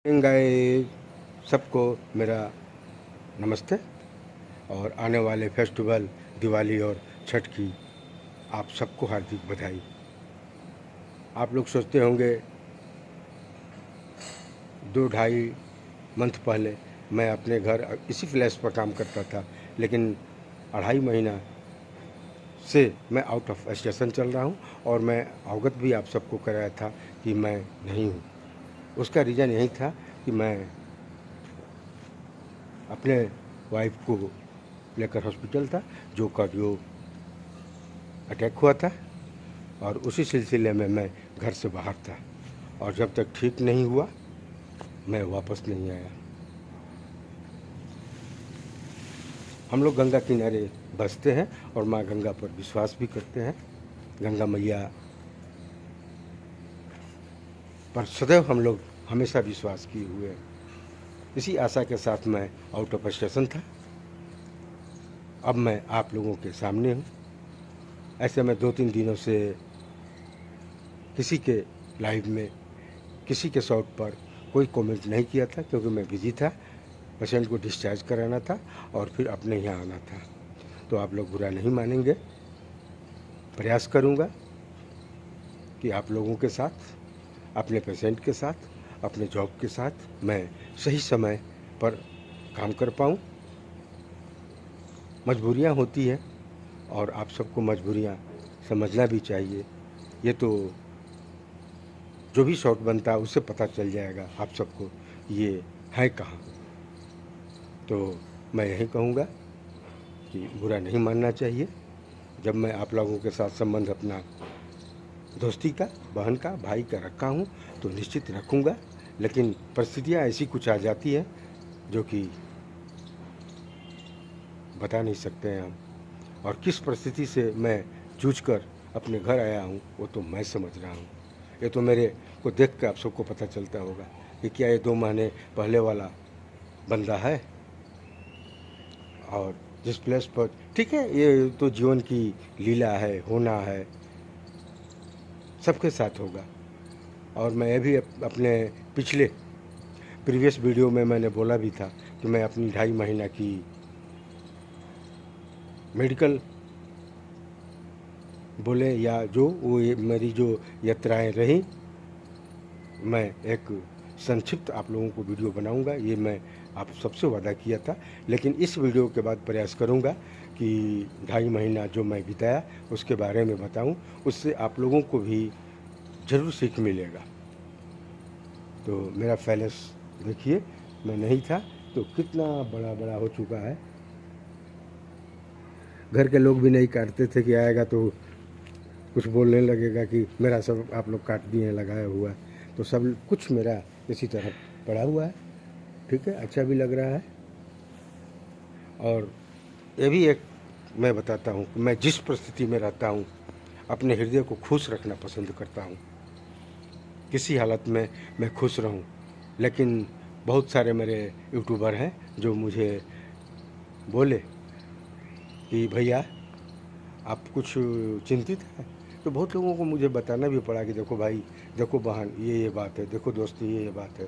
गाए सबको मेरा नमस्ते। और आने वाले फेस्टिवल दिवाली और छठ की आप सबको हार्दिक बधाई। आप लोग सोचते होंगे 2-2.5 मंथ पहले मैं अपने घर इसी फ्लैश पर काम करता था, लेकिन 2.5 महीना से मैं आउट ऑफ स्टेशन चल रहा हूँ और मैं अवगत भी आप सबको कराया था कि मैं नहीं हूँ। उसका रीज़न यही था कि मैं अपने वाइफ को लेकर हॉस्पिटल था, जो कार्डियो अटैक हुआ था, और उसी सिलसिले में मैं घर से बाहर था और जब तक ठीक नहीं हुआ मैं वापस नहीं आया। हम लोग गंगा किनारे बसते हैं और माँ गंगा पर विश्वास भी करते हैं। गंगा मैया पर सदैव हम लोग हमेशा विश्वास किए हुए हैं। इसी आशा के साथ मैं आउट ऑफ स्टेशन था। अब मैं आप लोगों के सामने हूँ। ऐसे मैं 2-3 दिनों से किसी के लाइव में, किसी के शॉट पर कोई कमेंट नहीं किया था, क्योंकि मैं बिजी था। पेशेंट को डिस्चार्ज कराना था और फिर अपने यहाँ आना था। तो आप लोग बुरा नहीं मानेंगे। प्रयास करूँगा कि आप लोगों के साथ, अपने पेशेंट के साथ, अपने जॉब के साथ मैं सही समय पर काम कर पाऊँ। मजबूरियाँ होती हैं और आप सबको मजबूरियाँ समझना भी चाहिए। ये तो जो भी शॉट बनता है उससे पता चल जाएगा आप सबको ये है कहाँ। तो मैं यही कहूँगा कि बुरा नहीं मानना चाहिए। जब मैं आप लोगों के साथ संबंध अपना दोस्ती का, बहन का, भाई का रखा हूँ तो निश्चित रखूँगा, लेकिन परिस्थितियाँ ऐसी कुछ आ जाती है जो कि बता नहीं सकते हैं हम। और किस परिस्थिति से मैं जूझकर अपने घर आया हूँ वो तो मैं समझ रहा हूँ। ये तो मेरे को देख कर आप सबको पता चलता होगा कि क्या ये 2 महीने पहले वाला बंदा है। और जिस प्लेस पर, ठीक है, ये तो जीवन की लीला है, होना है, सबके साथ होगा। और मैं भी अपने पिछले प्रीवियस वीडियो में मैंने बोला भी था कि मैं अपनी 2.5 महीना की मेडिकल बोले या जो वो मेरी जो यात्राएं रहीं, मैं एक संक्षिप्त आप लोगों को वीडियो बनाऊंगा। ये मैं आप सबसे वादा किया था, लेकिन इस वीडियो के बाद प्रयास करूंगा कि 2.5 महीना जो मैं बिताया उसके बारे में बताऊं। उससे आप लोगों को भी ज़रूर सीख मिलेगा। तो मेरा पैलेस देखिए, मैं नहीं था तो कितना बड़ा बड़ा हो चुका है। घर के लोग भी नहीं काटते थे कि आएगा तो कुछ बोलने लगेगा कि मेरा सब आप लोग काट दिए हैं, लगाया हुआ। तो सब कुछ मेरा इसी तरह पड़ा हुआ है। ठीक है, अच्छा भी लग रहा है। और ये भी एक मैं बताता हूँ कि मैं जिस परिस्थिति में रहता हूँ अपने हृदय को खुश रखना पसंद करता हूँ। किसी हालत में मैं खुश रहूं। लेकिन बहुत सारे मेरे यूट्यूबर हैं जो मुझे बोले कि भैया आप कुछ चिंतित हैं। तो बहुत लोगों को मुझे बताना भी पड़ा कि देखो भाई, देखो बहन, ये बात है, देखो दोस्ती, ये बात है।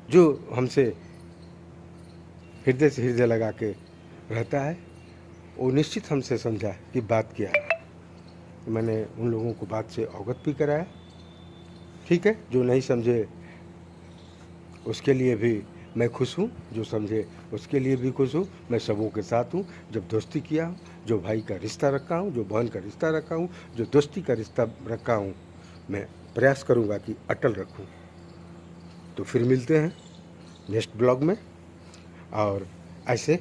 जो हमसे हृदय से हृदय लगा के रहता है वो निश्चित हमसे समझा कि बात क्या है। मैंने उन लोगों को बात से अवगत भी कराया। ठीक है, जो नहीं समझे उसके लिए भी मैं खुश हूँ, जो समझे उसके लिए भी खुश हूँ। मैं सबों के साथ हूँ। जब दोस्ती किया हूँ, जो भाई का रिश्ता रखा हूँ, जो बहन का रिश्ता रखा हूँ, जो दोस्ती का रिश्ता रखा हूँ, मैं प्रयास करूँगा कि अटल रखूँ। तो फिर मिलते हैं नेक्स्ट ब्लॉग में, और ऐसे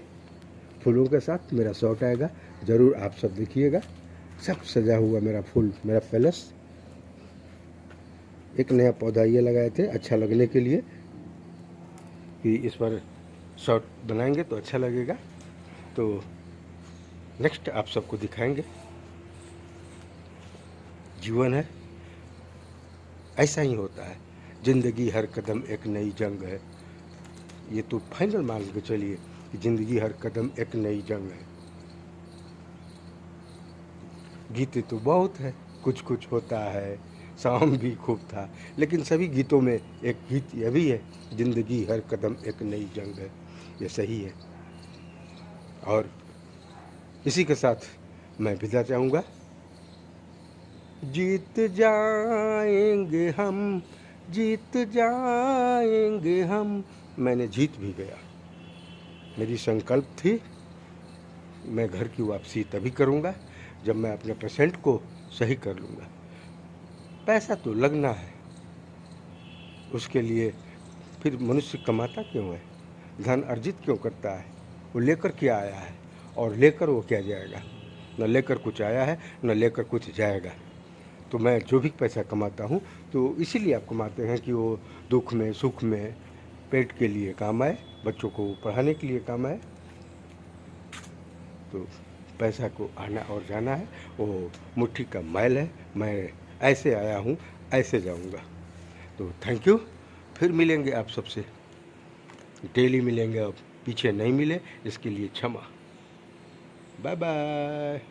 फूलों के साथ मेरा शॉट आएगा, ज़रूर आप सब देखिएगा। सब सजा हुआ मेरा फूल, मेरा पैलेस। एक नया पौधा ये लगाए थे अच्छा लगने के लिए कि इस पर शॉट बनाएंगे तो अच्छा लगेगा। तो नेक्स्ट आप सबको दिखाएंगे। जीवन है, ऐसा ही होता है। ज़िंदगी हर कदम एक नई जंग है। ये तो फाइनल मान के चलिए कि ज़िंदगी हर कदम एक नई जंग है। गीते तो बहुत है, कुछ कुछ होता है, शाम भी खूब था। लेकिन सभी गीतों में एक गीत यह भी है, ज़िंदगी हर कदम एक नई जंग है। ये सही है। और इसी के साथ मैं विदा चाहूँगा। जीत जाएंगे हम, जीत जाएंगे हम। मैंने जीत भी गया। मेरी संकल्प थी मैं घर की वापसी तभी करूँगा जब मैं अपने पेशेंट को सही कर लूँगा। पैसा तो लगना है, उसके लिए फिर मनुष्य कमाता क्यों है, धन अर्जित क्यों करता है? वो लेकर क्या आया है और लेकर वो क्या जाएगा? न लेकर कुछ आया है न लेकर कुछ जाएगा। तो मैं जो भी पैसा कमाता हूँ तो इसीलिए आप कमाते हैं कि वो दुख में सुख में पेट के लिए काम आए, बच्चों को पढ़ाने के लिए काम आए। तो पैसा को आना और जाना है, वो मुट्ठी का मैल है। मैं ऐसे आया हूँ, ऐसे जाऊँगा। तो थैंक यू। फिर मिलेंगे आप सबसे, डेली मिलेंगे। अब पीछे नहीं मिले इसके लिए क्षमा। Bye bye.